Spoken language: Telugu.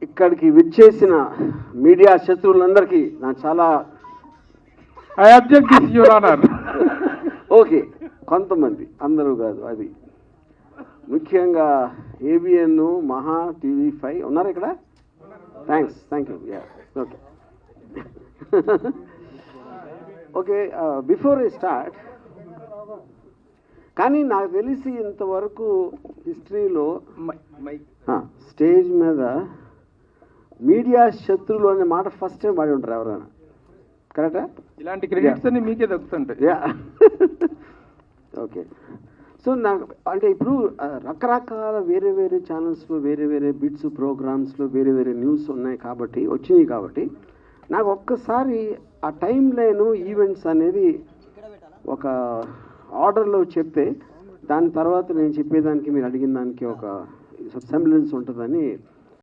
ఇక్కడికి విచ్చేసిన మీడియా శత్రువులందరికీ నా చాలా I object this your honour. Okay, కొంతమంది, అందరూ కాదు. అది ముఖ్యంగా ఏబిఎన్, మహా, TV5 ఉన్నారు ఇక్కడ. Thank you. Okay okay, before I start, కానీ నాకు తెలిసి ఇంతవరకు హిస్టరీలో స్టేజ్ మీద మీడియా శత్రువులు అనే మాట ఫస్ట్ టైం వాడి ఉంటారు ఎవరైనా. కరెక్టా? ఇలాంటి క్రెడిట్స్ అన్ని మీకే దక్కుతుంటాయి. ఓకే, సో నాకు అంటే ఇప్పుడు రకరకాల వేరే వేరే ఛానల్స్లో వేరే వేరే బిట్స్ ప్రోగ్రామ్స్లో వేరే వేరే న్యూస్ వచ్చినాయి కాబట్టి నాకు ఒక్కసారి ఆ టైం లైను ఈవెంట్స్ అనేది ఒక ఆర్డర్లో చెప్తే దాని తర్వాత నేను చెప్పేదానికి మీరు అడిగిన దానికి ఒక సెంబ్లెన్స్ ఉంటుందని